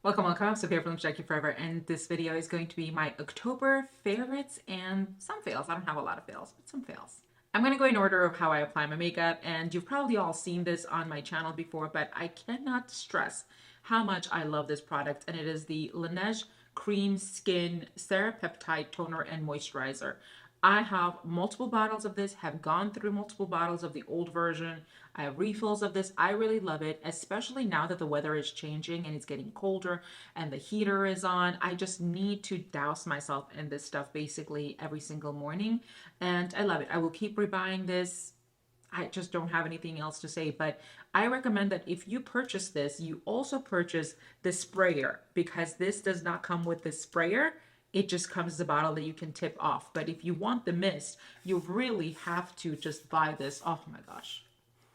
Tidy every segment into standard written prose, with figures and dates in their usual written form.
Welcome, welcome. Sophia from Jackie Forever, and this video is going to be my October favorites and some fails. I don't have a lot of fails, but some fails. I'm going to go in order of how I apply my makeup, and you've probably all seen this on my channel before, but I cannot stress how much I love this product, and it is the LANEIGE Cream Skin Serapeptide Toner and Moisturizer. I have multiple bottles of this, have gone through multiple bottles of the old version. I have refills of this. I really love it, especially now that the weather is changing and it's getting colder and the heater is on. I just need to douse myself in this stuff basically every single morning. And I love it. I will keep rebuying this. I just don't have anything else to say, but I recommend that if you purchase this, you also purchase the sprayer because this does not come with the sprayer. It just comes as a bottle that you can tip off. But if you want the mist, you really have to just buy this. Oh my gosh,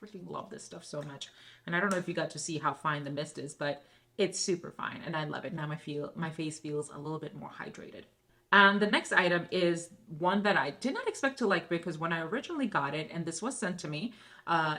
freaking love this stuff so much. And I don't know if you got to see how fine the mist is, but it's super fine and I love it. Now my face feels a little bit more hydrated. And the next item is one that I did not expect to like because when I originally got it, and this was sent to me,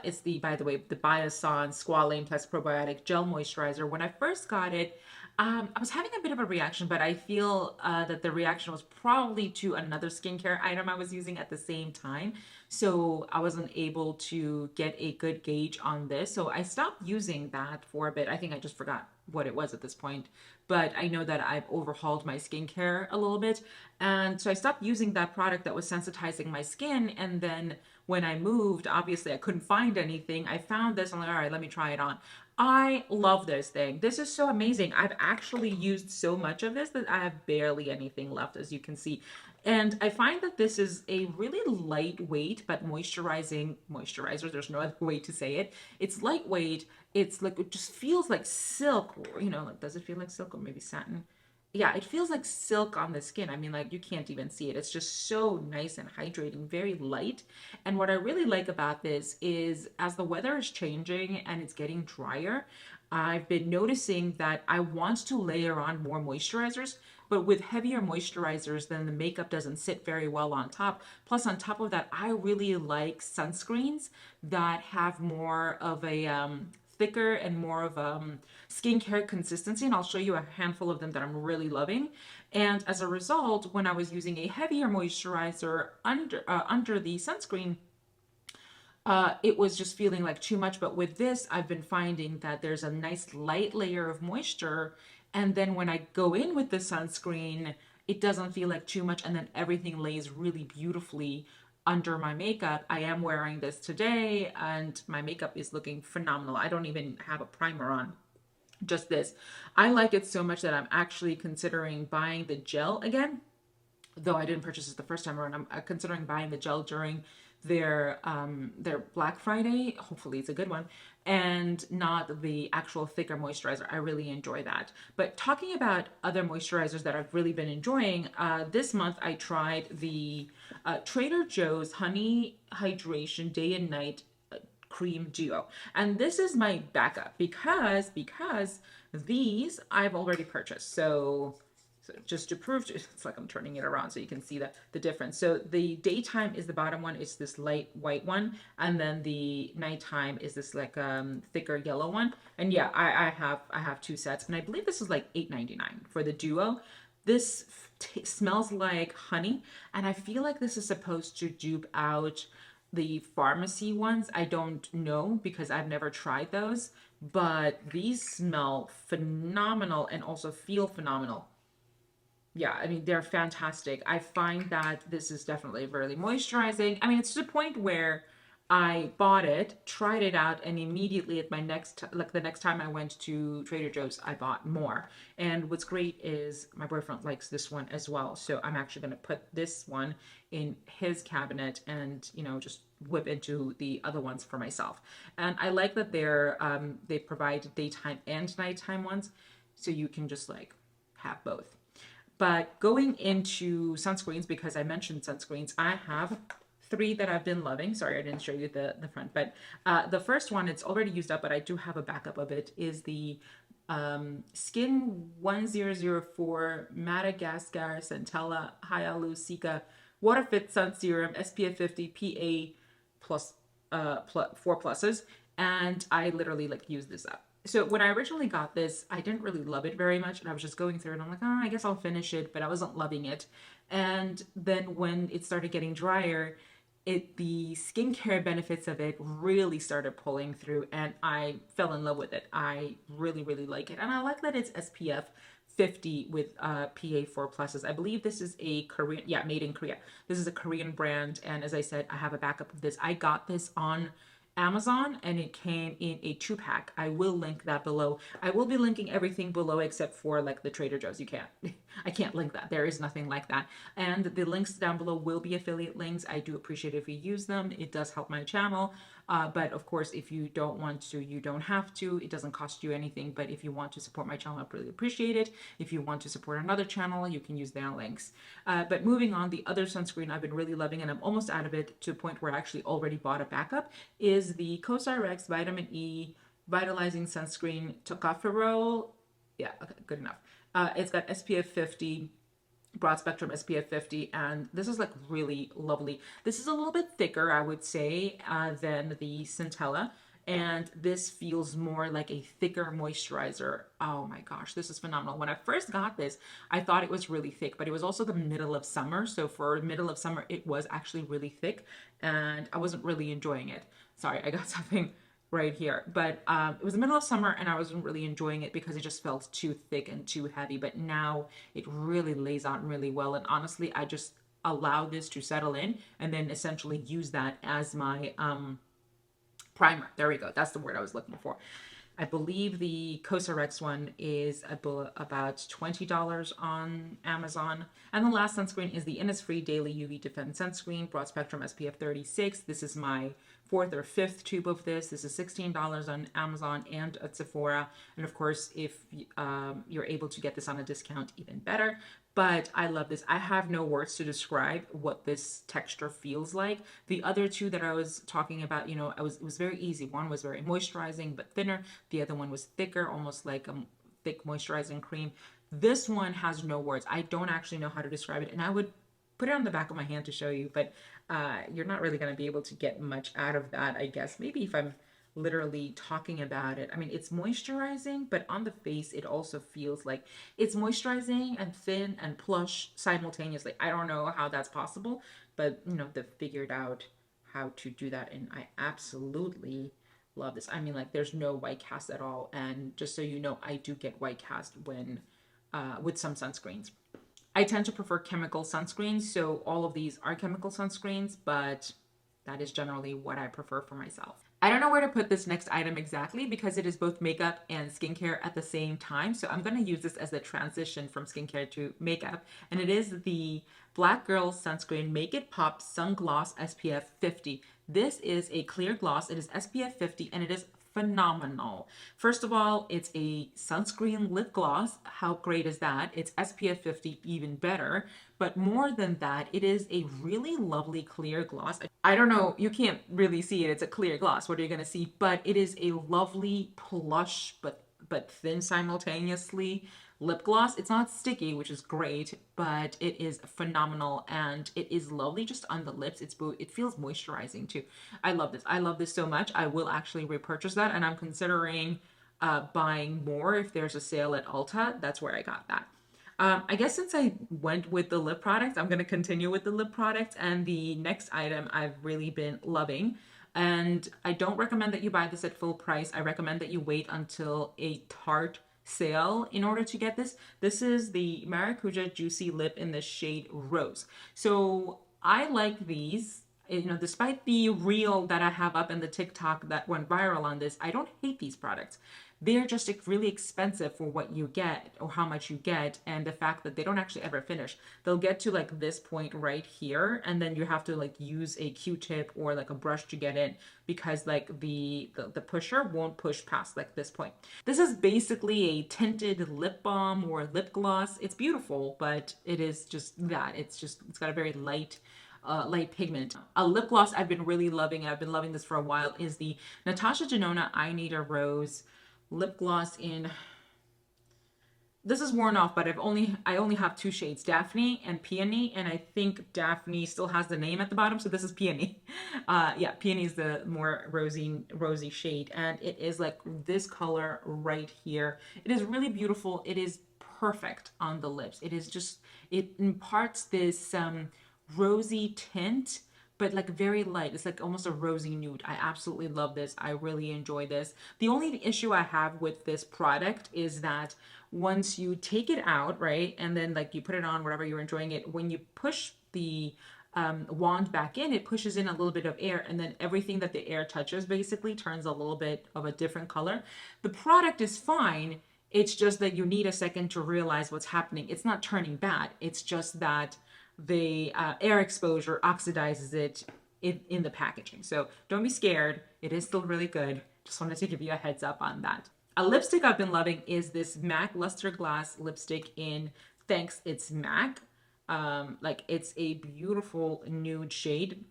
it's by the way, the Biossance Squalane Test Probiotic Gel Moisturizer. When I first got it, I was having a bit of a reaction, but I feel that the reaction was probably to another skincare item I was using at the same time. So I wasn't able to get a good gauge on this. So I stopped using that for a bit. I think I just forgot what it was at this point, but I know that I've overhauled my skincare a little bit. And so I stopped using that product that was sensitizing my skin. And then when I moved, obviously I couldn't find anything. I found this. I'm like, all right, let me try it on. I love this thing. This is so amazing. I've actually used so much of this that I have barely anything left, as you can see. And I find that this is a really lightweight but moisturizer. There's no other way to say it. It's lightweight. It's like it just feels like silk, or, like does it feel like silk or maybe satin? Yeah, it feels like silk on the skin. I mean, like you can't even see it. It's just so nice and hydrating, very light. And what I really like about this is as the weather is changing and it's getting drier, I've been noticing that I want to layer on more moisturizers, but with heavier moisturizers, then the makeup doesn't sit very well on top. Plus, on top of that, I really like sunscreens that have more of a thicker and more of skincare consistency, and I'll show you a handful of them that I'm really loving. And as a result, when I was using a heavier moisturizer under the sunscreen, it was just feeling like too much. But with this, I've been finding that there's a nice light layer of moisture, and then when I go in with the sunscreen, it doesn't feel like too much, and then everything lays really beautifully under my makeup. I am wearing this today, and my makeup is looking phenomenal. I don't even have a primer on, just this. I like it so much that I'm actually considering buying the gel again, though I didn't purchase it the first time around. I'm considering buying the gel during their Black Friday. Hopefully it's a good one, and not the actual thicker moisturizer. I really enjoy that. But talking about other moisturizers that I've really been enjoying, this month I tried the Trader Joe's Honey Hydration Day and Night Cream Duo, and this is my backup because these I've already purchased. So just to prove, it's like I'm turning it around so you can see the difference. So the daytime is the bottom one, it's this light white one, and then the nighttime is this like thicker yellow one. And yeah, I have two sets, and I believe this is like $8.99 for the duo. This smells like honey, and I feel like this is supposed to dupe out the pharmacy ones. I don't know because I've never tried those, but these smell phenomenal and also feel phenomenal. Yeah, I mean, they're fantastic. I find that this is definitely really moisturizing. I mean, it's to the point where I bought it, tried it out, and immediately at the next time I went to Trader Joe's, I bought more. And what's great is my boyfriend likes this one as well. So I'm actually going to put this one in his cabinet and, just whip into the other ones for myself. And I like that they provide daytime and nighttime ones. So you can just like have both. But going into sunscreens, because I mentioned sunscreens, I have three that I've been loving. Sorry, I didn't show you the front, but the first one, it's already used up, but I do have a backup of it, is the Skin 1004 Madagascar Centella Hyalu-Cica Water Fit Sun Serum SPF 50 PA plus 4 pluses. And I literally like use this up So when I originally got this, I didn't really love it very much, and I was just going through it. And I'm like, oh, I guess I'll finish it, but I wasn't loving it. And then when it started getting drier, the skincare benefits of it really started pulling through, and I fell in love with it. I really, really like it, and I like that it's SPF 50 with PA4 pluses. I believe this is a Korean, yeah, made in Korea. This is a Korean brand, and as I said, I have a backup of this. I got this on Amazon and it came in a 2-pack. I will link that below. I will be linking everything below except for like the Trader Joe's. You can't, I can't link that. There is nothing like that. And the links down below will be affiliate links. I do appreciate if you use them. It does help my channel. But of course, if you don't want to, you don't have to. It doesn't cost you anything. But if you want to support my channel, I really appreciate it. If you want to support another channel, you can use their links. But moving on, the other sunscreen I've been really loving, and I'm almost out of it to a point where I actually already bought a backup, is the Cosrx Vitamin E Vitalizing Sunscreen Tocopherol. Yeah, okay, good enough. It's got SPF 50, broad spectrum SPF 50, and this is like really lovely. This is a little bit thicker, I would say, than the Centella, and this feels more like a thicker moisturizer. Oh my gosh, this is phenomenal. When I first got this, I thought it was really thick, but it was also the middle of summer, so for middle of summer it was actually really thick, and I wasn't really enjoying it. Sorry, I got something right here. But it was the middle of summer and I wasn't really enjoying it because it just felt too thick and too heavy. But now it really lays out really well. And honestly, I just allow this to settle in and then essentially use that as my primer. There we go. That's the word I was looking for. I believe the Cosrx one is about $20 on Amazon. And the last sunscreen is the Innisfree Daily UV Defense Sunscreen, broad spectrum SPF 36. This is my fourth or fifth tube of this. This is $16 on Amazon and at Sephora. And of course, if you're able to get this on a discount, even better. But I love this. I have no words to describe what this texture feels like. The other two that I was talking about, you know, it was very easy. One was very moisturizing but thinner. The other one was thicker, almost like a thick moisturizing cream. This one has no words. I don't actually know how to describe it, and I would put it on the back of my hand to show you, but you're not really going to be able to get much out of that, I guess. Maybe if I'm literally talking about it. I mean, it's moisturizing, but on the face, it also feels like it's moisturizing and thin and plush simultaneously. I don't know how that's possible, but you know, they've figured out how to do that, and I absolutely love this. I mean, like, there's no white cast at all, and just so you know, I do get white cast when with some sunscreens. I tend to prefer chemical sunscreens, so all of these are chemical sunscreens, but that is generally what I prefer for myself. I don't know where to put this next item exactly because it is both makeup and skincare at the same time. So I'm going to use this as the transition from skincare to makeup. And it is the Black Girl Sunscreen Make It Pop Sun Gloss SPF 50. This is a clear gloss. It is SPF 50 and it is phenomenal. First of all, it's a sunscreen lip gloss. How great is that? It's SPF 50, even better. But more than that, it is a really lovely clear gloss. I don't know, you can't really see it. It's a clear gloss. What are you going to see? But it is a lovely plush but thin simultaneously lip gloss. It's not sticky, which is great, but it is phenomenal and it is lovely just on the lips. It feels moisturizing too. I love this. I love this so much. I will actually repurchase that, and I'm considering buying more if there's a sale at Ulta. That's where I got that. I guess since I went with the lip products, I'm going to continue with the lip products. And the next item I've really been loving. And I don't recommend that you buy this at full price. I recommend that you wait until a Tarte sale in order to get this. This is the Maracuja Juicy Lip in the shade Rose. So I like these. You know, despite the reel that I have up in the TikTok that went viral on this, I don't hate these products. They're just really expensive for what you get or how much you get, and the fact that they don't actually ever finish. They'll get to like this point right here, and then you have to like use a Q-tip or like a brush to get in because like the pusher won't push past like this point. This is basically a tinted lip balm or lip gloss. It's beautiful, but it is just that. It's got a very light pigment. A lip gloss I've been really loving, and I've been loving this for a while, is the Natasha Denona I Need a Rose lip gloss in this is worn off, but I only have two shades, Daphne and Peony, and I think Daphne still has the name at the bottom, so this is Peony. Yeah, Peony is the more rosy shade, and it is like this color right here. It is really beautiful. It is perfect on the lips. It is just, it imparts this rosy tint, but like very light. It's like almost a rosy nude. I absolutely love this. I really enjoy this. The only issue I have with this product is that once you take it out, right, and then like you put it on wherever you're enjoying it, when you push the wand back in, it pushes in a little bit of air, and then everything that the air touches basically turns a little bit of a different color. The product is fine. It's just that you need a second to realize what's happening. It's not turning bad. It's just that the air exposure oxidizes it in the packaging. So don't be scared. It is still really good. Just wanted to give you a heads up on that. A lipstick I've been loving is this MAC Luster Glass lipstick in Thanks It's MAC. Like it's a beautiful nude shade.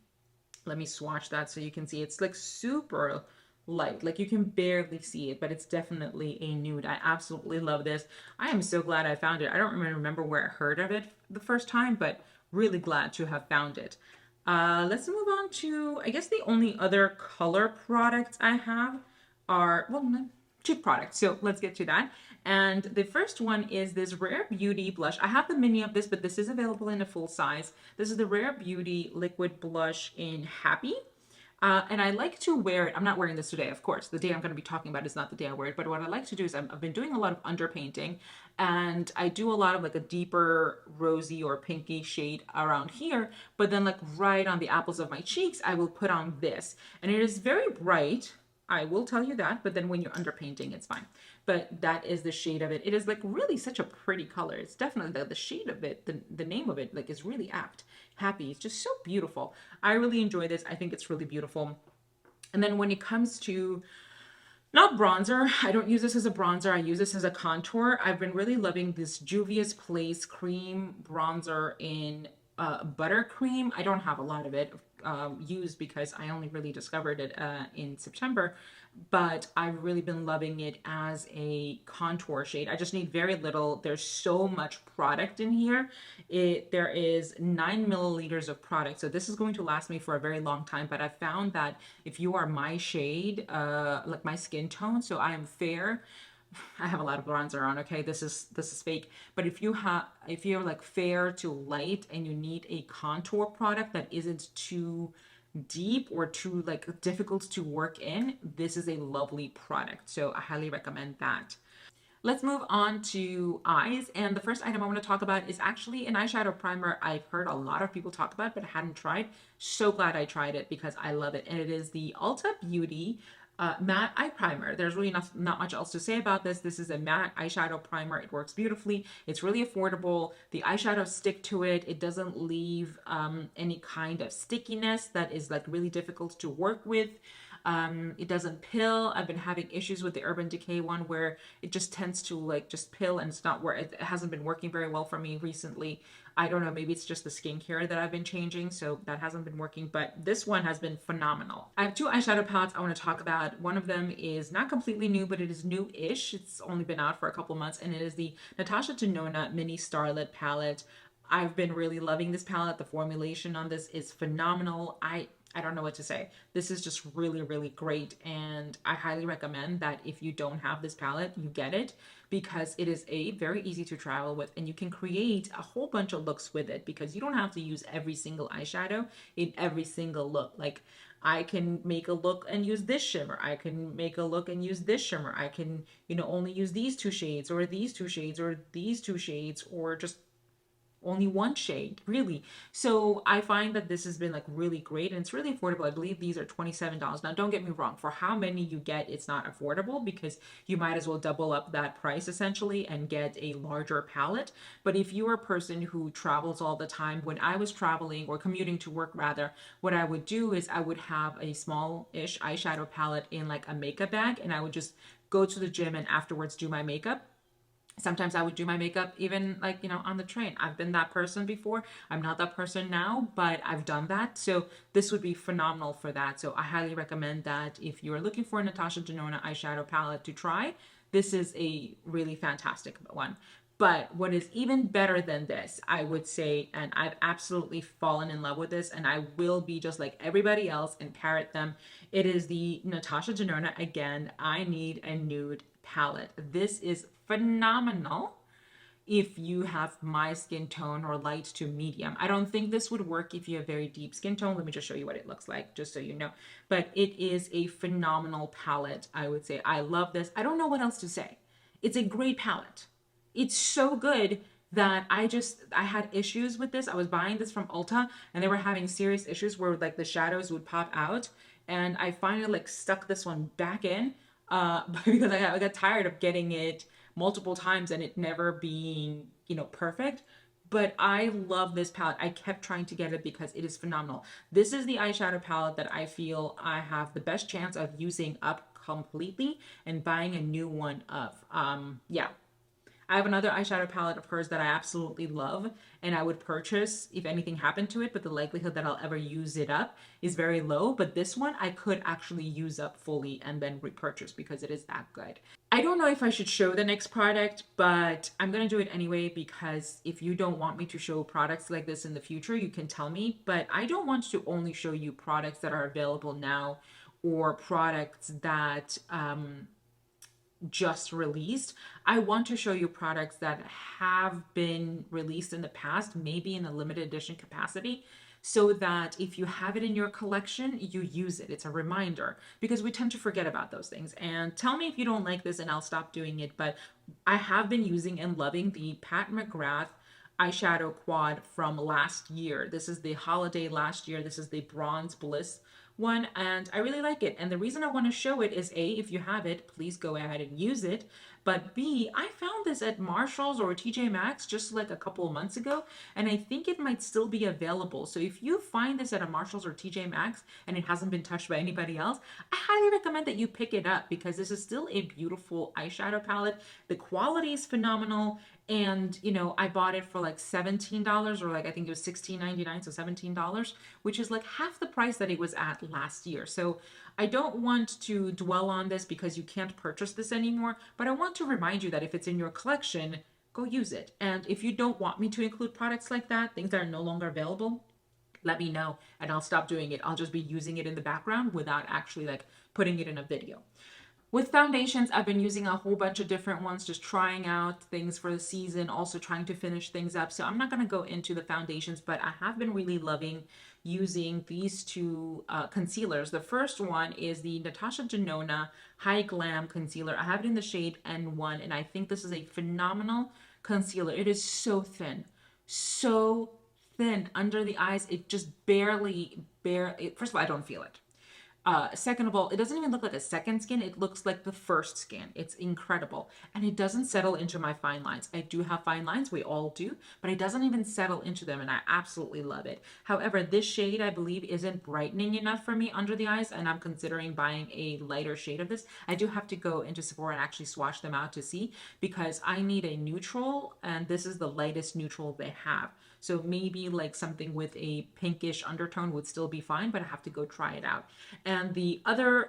Let me swatch that so you can see. It's like super light, like you can barely see it, but it's definitely a nude. I absolutely love this. I am so glad I found it. I don't remember where I heard of it the first time, but really glad to have found it. Let's move on to, I guess the only other color products I have are, well, cheek products. So let's get to that. And the first one is this Rare Beauty blush. I have the mini of this, but this is available in a full size. This is the Rare Beauty liquid blush in Happy. And I like to wear it. I'm not wearing this today, of course. The day I'm going to be talking about is not the day I wear it. But what I like to do is I've been doing a lot of underpainting, and I do a lot of like a deeper rosy or pinky shade around here. But then like right on the apples of my cheeks, I will put on this. And it is very bright. I will tell you that, but then when you're underpainting, it's fine. But that is the shade of it. It is like really such a pretty color. It's definitely the shade of it, the name of it, like is really apt. Happy. It's just so beautiful. I really enjoy this. I think it's really beautiful. And then when it comes to not bronzer, I don't use this as a bronzer. I use this as a contour. I've been really loving this Juvia's Place cream bronzer in buttercream. I don't have a lot of it used because I only really discovered it in September, but I've really been loving it as a contour shade. I just need very little. There's so much product in here. There is 9 milliliters of product, so this is going to last me for a very long time. But I found that if you are my shade, like my skin tone, so I am fair, I have a lot of bronzer on, okay? This is fake. But if you're like fair to light and you need a contour product that isn't too deep or too like difficult to work in, this is a lovely product. So I highly recommend that. Let's move on to eyes. And the first item I want to talk about is actually an eyeshadow primer I've heard a lot of people talk about, but I hadn't tried. So glad I tried it because I love it. And it is the Ulta Beauty matte eye primer. There's really not much else to say about this. This is a matte eyeshadow primer. It works beautifully. It's really affordable. The eyeshadows stick to it. It doesn't leave any kind of stickiness that is like really difficult to work with. It doesn't pill. I've been having issues with the Urban Decay one where it just tends to like just pill, and it's not where it hasn't been working very well for me recently. I don't know, maybe it's just the skincare that I've been changing, so that hasn't been working, but this one has been phenomenal. I have two eyeshadow palettes I want to talk about. One of them is not completely new, but it is new-ish. It's only been out for a couple months, and it is the Natasha Denona Mini Starlit palette. I've been really loving this palette. The formulation on this is phenomenal. I don't know what to say. This is just really, really great. And I highly recommend that if you don't have this palette, you get it, because it is very easy to travel with, and you can create a whole bunch of looks with it because you don't have to use every single eyeshadow in every single look. Like I can make a look and use this shimmer. I can make a look and use this shimmer. I can, only use these two shades or these two shades or these two shades or just only one shade, really. So I find that this has been like really great, and it's really affordable. I believe these are $27. Now, don't get me wrong, for how many you get, it's not affordable because you might as well double up that price essentially and get a larger palette. But if you're a person who travels all the time, when I was traveling or commuting to work rather, what I would do is I would have a small-ish eyeshadow palette in like a makeup bag, and I would just go to the gym and afterwards do my makeup. Sometimes I would do my makeup even like, on the train. I've been that person before. I'm not that person now, but I've done that. So this would be phenomenal for that. So I highly recommend that if you're looking for a Natasha Denona eyeshadow palette to try, this is a really fantastic one. But what is even better than this, I would say, and I've absolutely fallen in love with this, and I will be just like everybody else and parrot them, it is the Natasha Denona Again, I Need a Nude palette. This is phenomenal if you have my skin tone or light to medium. I don't think this would work if you have very deep skin tone. Let me just show you what it looks like, just so you know. But it is a phenomenal palette, I would say. I love this. I don't know what else to say. It's a great palette. It's so good that I had issues with this. I was buying this from Ulta and they were having serious issues where like the shadows would pop out. And I finally like stuck this one back in because I got tired of getting it multiple times and it never being, perfect. But I love this palette. I kept trying to get it because it is phenomenal. This is the eyeshadow palette that I feel I have the best chance of using up completely and buying a new one of. Yeah, I have another eyeshadow palette of hers that I absolutely love and I would purchase if anything happened to it, but the likelihood that I'll ever use it up is very low. But this one I could actually use up fully and then repurchase because it is that good. I don't know if I should show the next product, but I'm going to do it anyway because if you don't want me to show products like this in the future, you can tell me. But I don't want to only show you products that are available now or products that just released. I want to show you products that have been released in the past, maybe in a limited edition capacity, so that if you have it in your collection, you use it. It's a reminder because we tend to forget about those things. And tell me if you don't like this and I'll stop doing it. But I have been using and loving the Pat McGrath eyeshadow quad from last year. This is the holiday last year. This is the Bronze Bliss one, and I really like it. And the reason I want to show it is A, if you have it, please go ahead and use it. But B, I found this at Marshall's or TJ Maxx just like a couple of months ago, and I think it might still be available. So if you find this at a Marshall's or TJ Maxx and it hasn't been touched by anybody else, I highly recommend that you pick it up because this is still a beautiful eyeshadow palette. The quality is phenomenal. And I bought it for like $17 or like I think it was $16.99, so $17, which is like half the price that it was at last year. So I don't want to dwell on this because you can't purchase this anymore, but I want to remind you that if it's in your collection, go use it. And if you don't want me to include products like that, things that are no longer available, let me know and I'll stop doing it. I'll just be using it in the background without actually like putting it in a video. With foundations, I've been using a whole bunch of different ones, just trying out things for the season, also trying to finish things up. So I'm not going to go into the foundations, but I have been really loving using these two concealers. The first one is the Natasha Denona High Glam Concealer. I have it in the shade N1, and I think this is a phenomenal concealer. It is so thin under the eyes. It just barely, first of all, I don't feel it. Second of all, it doesn't even look like a second skin. It looks like the first skin. It's incredible. And it doesn't settle into my fine lines. I do have fine lines. We all do. But it doesn't even settle into them. And I absolutely love it. However, this shade, I believe, isn't brightening enough for me under the eyes. And I'm considering buying a lighter shade of this. I do have to go into Sephora and actually swatch them out to see. Because I need a neutral. And this is the lightest neutral they have. So maybe like something with a pinkish undertone would still be fine, but I have to go try it out. And the other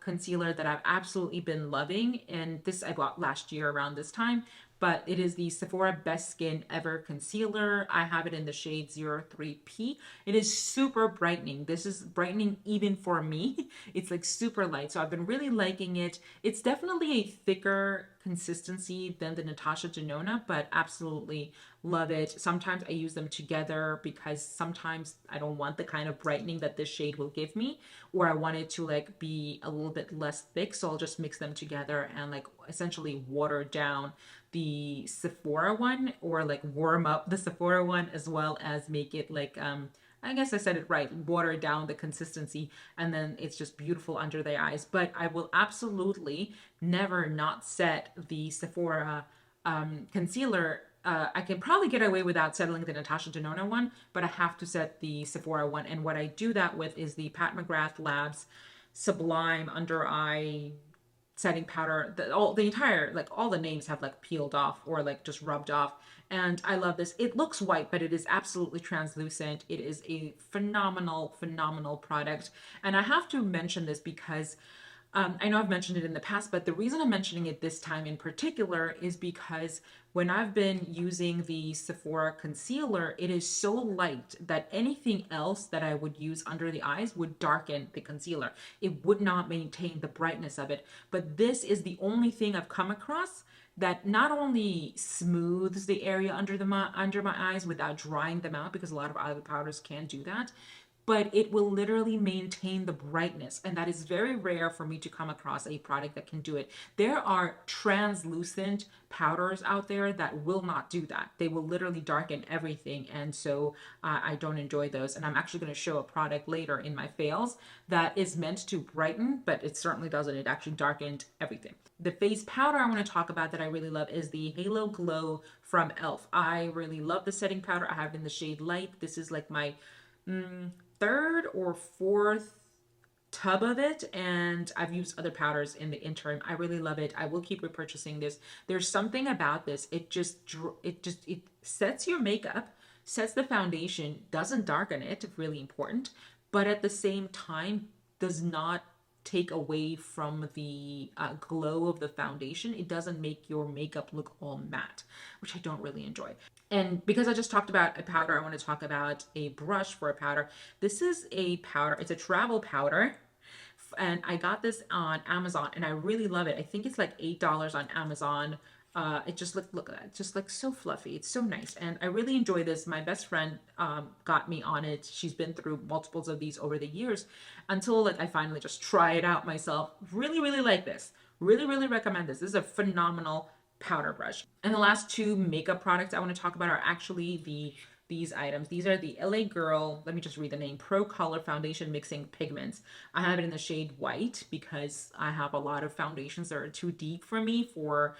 concealer that I've absolutely been loving, and this I bought last year around this time, but it is the Sephora Best Skin Ever Concealer. I have it in the shade 03P. It is super brightening. This is brightening even for me. It's like super light, so I've been really liking it. It's definitely a thicker consistency than the Natasha Denona, but absolutely love it. Sometimes I use them together because sometimes I don't want the kind of brightening that this shade will give me, or I want it to like be a little bit less thick, so I'll just mix them together and like essentially water down the Sephora one, or like warm up the Sephora one as well as make it like I guess I said it right, water down the consistency, and then it's just beautiful under the eyes. But I will absolutely never not set the Sephora concealer. I can probably get away without settling the Natasha Denona one, but I have to set the Sephora one. And what I do that with is the Pat McGrath Labs Sublime Under Eye Setting Powder. All the names have like peeled off or like just rubbed off. And I love this. It looks white, but it is absolutely translucent. It is a phenomenal, phenomenal product. And I have to mention this because I know I've mentioned it in the past, but the reason I'm mentioning it this time in particular is because when I've been using the Sephora concealer, it is so light that anything else that I would use under the eyes would darken the concealer. It would not maintain the brightness of it. But this is the only thing I've come across that not only smooths the area under my eyes without drying them out, because a lot of other powders can do that, but it will literally maintain the brightness. And that is very rare for me to come across a product that can do it. There are translucent powders out there that will not do that. They will literally darken everything. And so I don't enjoy those. And I'm actually going to show a product later in my fails that is meant to brighten, but it certainly doesn't. It actually darkened everything. The face powder I want to talk about that I really love is the Halo Glow from e.l.f. I really love the setting powder. I have it in the shade Light. This is like my third or fourth tub of it, and I've used other powders in the interim. I really love it. I will keep repurchasing this. There's something about this. It sets your makeup, sets the foundation, doesn't darken it, really important, but at the same time does not take away from the glow of the foundation. It doesn't make your makeup look all matte, which I don't really enjoy. And because I just talked about a powder, I want to talk about a brush for a powder. This is a powder. It's a travel powder. And I got this on Amazon and I really love it. I think it's like $8 on Amazon. It just look at that, just like so fluffy. It's so nice, and I really enjoy this. My best friend got me on it. She's been through multiples of these over the years, until like I finally just try it out myself. Really, really like this. Really, really recommend this. This is a phenomenal powder brush. And the last two makeup products I want to talk about are actually these items. These are the LA Girl, let me just read the name, Pro Color Foundation Mixing Pigments. I have it in the shade White because I have a lot of foundations that are too deep for me for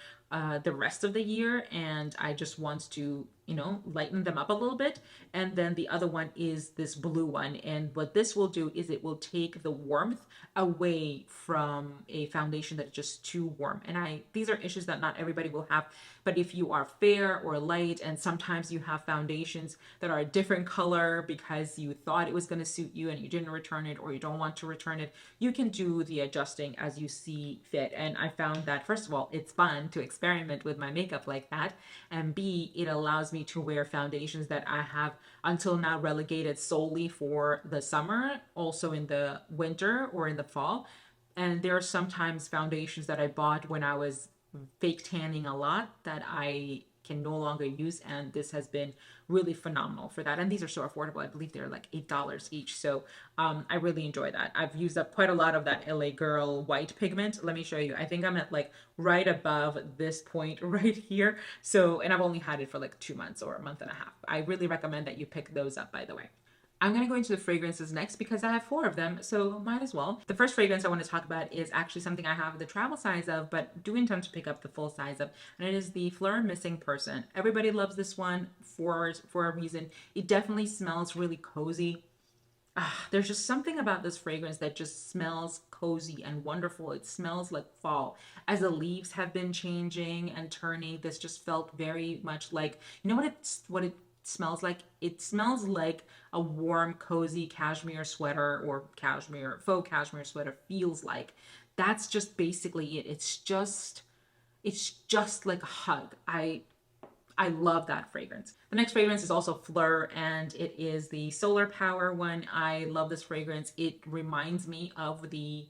the rest of the year, and I just want to, you know, lighten them up a little bit. And then the other one is this blue one, and what this will do is it will take the warmth away from a foundation that's just too warm. And these are issues that not everybody will have, but if you are fair or light, and sometimes you have foundations that are a different color because you thought it was going to suit you and you didn't return it, or you don't want to return it, you can do the adjusting as you see fit. And I found that, first of all, it's fun to experiment with my makeup like that, and B, it allows me to wear foundations that I have until now relegated solely for the summer, also in the winter or in the fall. And there are sometimes foundations that I bought when I was fake tanning a lot that I can no longer use, and this has been really phenomenal for that. And these are so affordable. I believe they're like $8 each, so I really enjoy that. I've used up quite a lot of that LA Girl white pigment. Let me show you. I think I'm at like right above this point right here. So, and I've only had it for like 2 months or a month and a half. I really recommend that you pick those up, by the way. I'm going to go into the fragrances next because I have 4 of them, so might as well. The first fragrance I want to talk about is actually something I have the travel size of, but do intend to pick up the full size of, and it is the Fleur Missing Person. Everybody loves this one for a reason. It definitely smells really cozy. There's just something about this fragrance that just smells cozy and wonderful. It smells like fall. As the leaves have been changing and turning, this just felt very much like, you know what it smells like? It smells like a warm, cozy cashmere sweater or faux cashmere sweater feels like. That's just basically it. It's just like a hug. I love that fragrance. The next fragrance is also Fleur, and it is the Solar Power one. I love this fragrance. It reminds me of the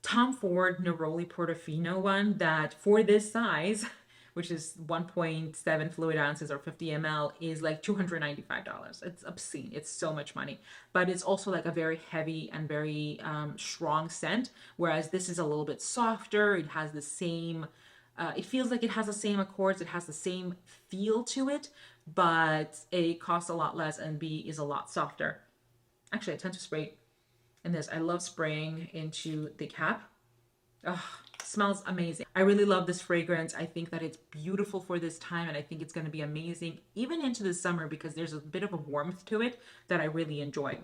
Tom Ford Neroli Portofino one that for this size, which is 1.7 fluid ounces or 50 ml, is like $295. It's obscene. It's so much money. But it's also like a very heavy and very strong scent, whereas this is a little bit softer. It has the same, it feels like it has the same accords. It has the same feel to it, but it costs a lot less, and B, is a lot softer. Actually, I tend to spray in this. I love spraying into the cap. Oh, smells amazing. I really love this fragrance. I think that it's beautiful for this time, and I think it's going to be amazing even into the summer because there's a bit of a warmth to it that I really enjoy.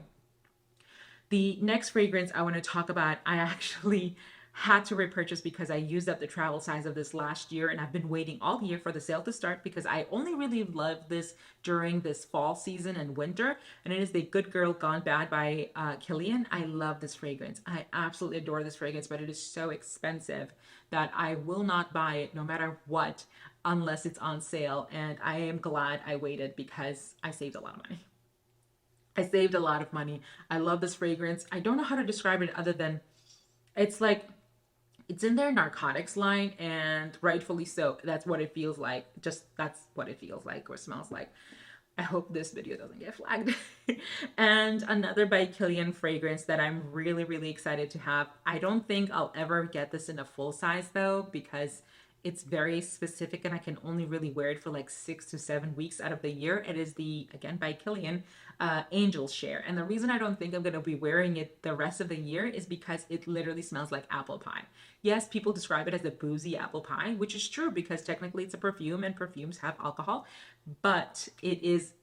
The next fragrance I want to talk about, I actually Had to repurchase because I used up the travel size of this last year, and I've been waiting all year for the sale to start because I only really love this during this fall season and winter. And it is the Good Girl Gone Bad by Kilian. I love this fragrance. I absolutely adore this fragrance, but it is so expensive that I will not buy it no matter what unless it's on sale. And I am glad I waited because I saved a lot of money. I saved a lot of money. I love this fragrance. I don't know how to describe it other than it's like it's in their narcotics line, and rightfully so. That's what it feels like. Just that's what it feels like or smells like. I hope this video doesn't get flagged. And another by Kilian fragrance that I'm really, really excited to have. I don't think I'll ever get this in a full size though, because it's very specific and I can only really wear it for like 6 to 7 weeks out of the year. It is the, again, by Kilian, Angel's Share. And the reason I don't think I'm going to be wearing it the rest of the year is because it literally smells like apple pie. Yes, people describe it as a boozy apple pie, which is true because technically it's a perfume and perfumes have alcohol, but it is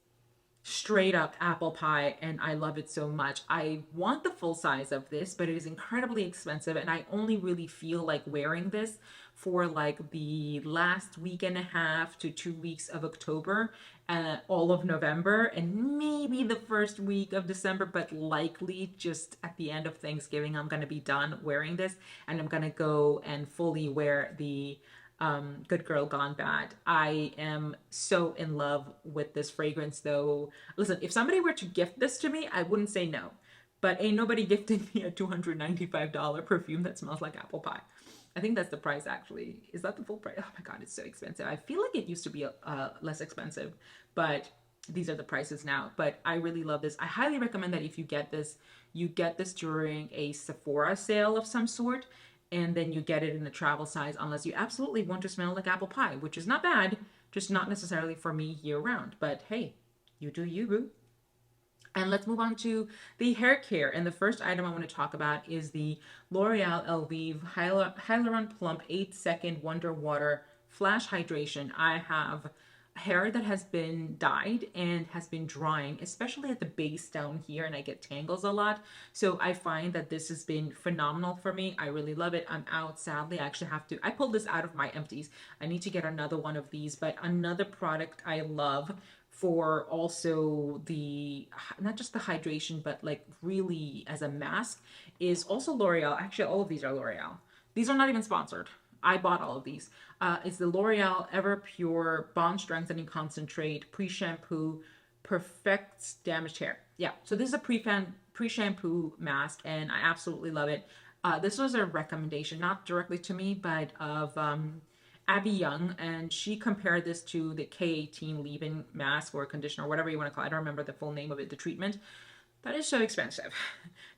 straight up apple pie and I love it so much. I want the full size of this, but it is incredibly expensive and I only really feel like wearing this for like the last week and a half to 2 weeks of October, all of November, and maybe the first week of December, but likely just at the end of Thanksgiving I'm going to be done wearing this and I'm going to go and fully wear the Good Girl Gone Bad. I am so in love with this fragrance though. Listen, if somebody were to gift this to me, I wouldn't say no. But ain't nobody gifted me a $295 perfume that smells like apple pie. I think that's the price actually. Is that the full price? Oh my God, it's so expensive. I feel like it used to be less expensive, but these are the prices now. But I really love this. I highly recommend that if you get this during a Sephora sale of some sort, and then you get it in the travel size unless you absolutely want to smell like apple pie, which is not bad, just not necessarily for me year round. But hey, you do you, boo. And let's move on to the hair care. And the first item I want to talk about is the L'Oreal Elvive Hyaluron Plump 8-Second Wonder Water Flash Hydration. I have hair that has been dyed and has been drying, especially at the base down here, and I get tangles a lot. So I find that this has been phenomenal for me. I really love it. I'm out, sadly. I actually have to, I pulled this out of my empties. I need to get another one of these, but another product I love for also the, not just the hydration, but like really as a mask is also L'Oreal. Actually, all of these are L'Oreal. These are not even sponsored. I bought all of these. It's the L'Oreal Ever Pure Bond Strengthening Concentrate Pre-Shampoo Perfects Damaged Hair. Yeah, so this is a pre-shampoo mask, and I absolutely love it. This was a recommendation, not directly to me, but of Abby Young, and she compared this to the K18 leave-in mask or conditioner, or whatever you want to call it. I don't remember the full name of it, the treatment. That is so expensive.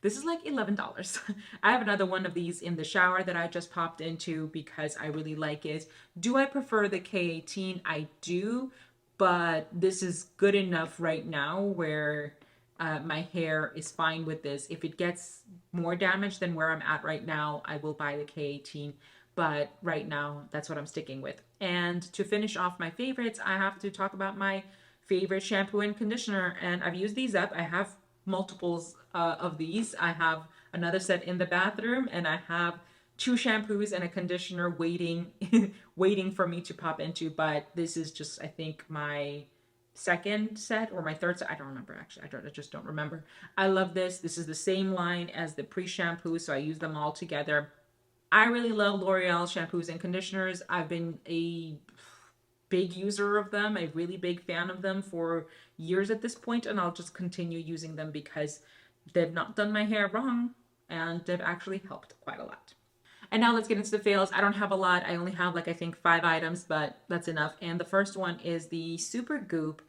This is like $11. I have another one of these in the shower that I just popped into because I really like it. Do I prefer the K18? I do, but this is good enough right now where my hair is fine with this. If it gets more damage than where I'm at right now, I will buy the K18. But right now, that's what I'm sticking with. And to finish off my favorites, I have to talk about my favorite shampoo and conditioner. And I've used these up. I have multiples of these. I have another set in the bathroom, and I have 2 shampoos and a conditioner waiting waiting for me to pop into. But this is just, I think, my second set or my third set. I don't remember actually. I just don't remember. I love this. This is the same line as the pre-shampoo, so I use them all together. I really love L'Oreal shampoos and conditioners. I've been a big user of them, a really big fan of them for years at this point, and I'll just continue using them because they've not done my hair wrong and they've actually helped quite a lot. And now let's get into the fails. I don't have a lot. I only have like I think 5 items, but that's enough. And the first one is the Super Goop.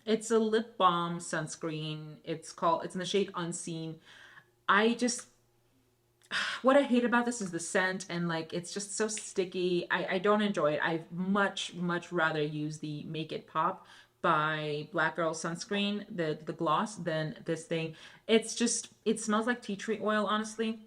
It's a lip balm sunscreen. It's in the shade Unseen. What I hate about this is the scent, and like it's just so sticky. I don't enjoy it. I much rather use the Make It Pop by Black Girl sunscreen, the gloss, than this thing. It's just, it smells like tea tree oil, honestly,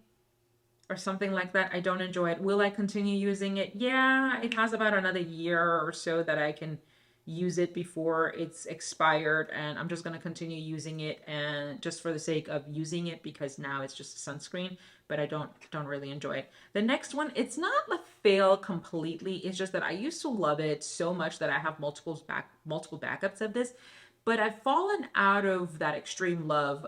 or something like that. I don't enjoy it. Will I continue using it? Yeah, it has about another year or so that I can use it before it's expired, and I'm just going to continue using it, and just for the sake of using it, because now it's just a sunscreen. but I don't really enjoy it. The next one, it's not a fail completely. It's just that I used to love it so much that I have multiple backups of this, but I've fallen out of that extreme love.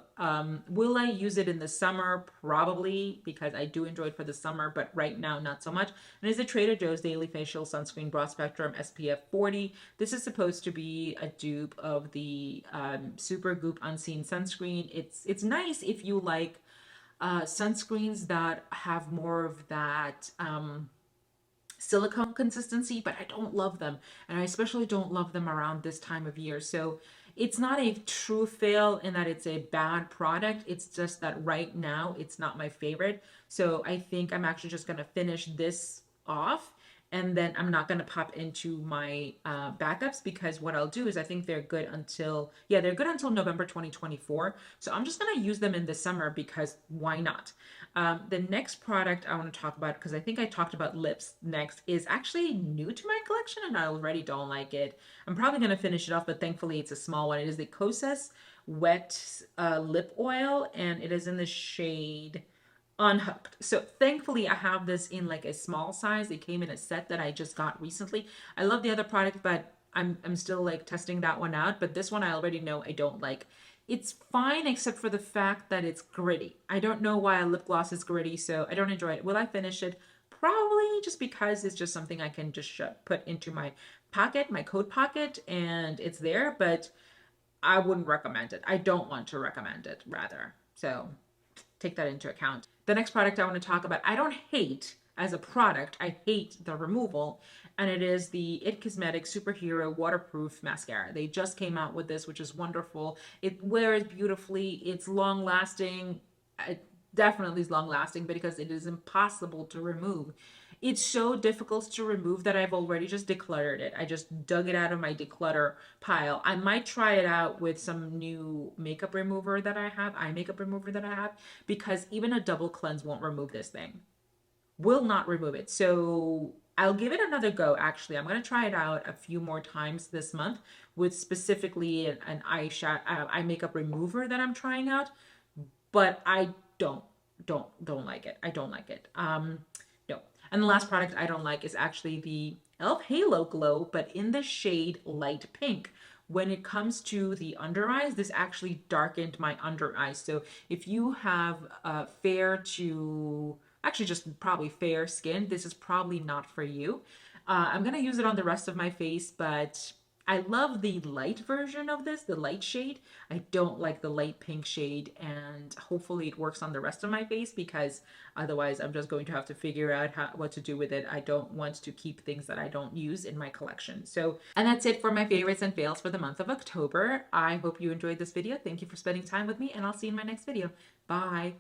Will I use it in the summer? Probably, because I do enjoy it for the summer, but right now not so much. And it's a Trader Joe's Daily Facial Sunscreen Broad Spectrum SPF 40. This is supposed to be a dupe of the Super Goop Unseen sunscreen. It's nice if you like sunscreens that have more of that silicone consistency, but I don't love them. And I especially don't love them around this time of year. So it's not a true fail in that it's a bad product. It's just that right now it's not my favorite. So I think I'm actually just going to finish this off, and then I'm not going to pop into my backups, because what I'll do is I think they're good until, yeah, they're good until November 2024. So I'm just going to use them in the summer, because why not? The next product I want to talk about, because I think I talked about lips next, is actually new to my collection and I already don't like it. I'm probably going to finish it off, but thankfully it's a small one. It is the Kosas Wet Lip Oil, and it is in the shade Unhooked. So thankfully I have this in like a small size. It came in a set that I just got recently. I love the other product, but I'm still like testing that one out. But this one I already know I don't like. It's fine except for the fact that it's gritty. I don't know why a lip gloss is gritty, so I don't enjoy it. Will I finish it? Probably, just because it's just something I can just put into my pocket, my coat pocket, and it's there, but I wouldn't recommend it. I don't want to recommend it, rather. So take that into account. The next product I want to talk about, I don't hate as a product, I hate the removal, and it is the It Cosmetics Superhero Waterproof Mascara. They just came out with this, which is wonderful. It wears beautifully, it's long lasting. It definitely is long lasting because it is impossible to remove. It's so difficult to remove that I've already just decluttered it. I just dug it out of my declutter pile. I might try it out with some new makeup remover that I have, eye makeup remover that I have, because even a double cleanse won't remove this thing. Will not remove it. So I'll give it another go. Actually, I'm going to try it out a few more times this month with specifically an eye makeup remover that I'm trying out, but I don't like it. I don't like it. No. And the last product I don't like is actually the e.l.f. Halo Glow, but in the shade light pink. When it comes to the under eyes, this actually darkened my under eyes. So if you have fair to, actually just probably fair skin, this is probably not for you. I'm going to use it on the rest of my face, but I love the light version of this, the light shade. I don't like the light pink shade, and hopefully it works on the rest of my face, because otherwise I'm just going to have to figure out what to do with it. I don't want to keep things that I don't use in my collection. So, and that's it for my favorites and fails for the month of October. I hope you enjoyed this video. Thank you for spending time with me, and I'll see you in my next video. Bye.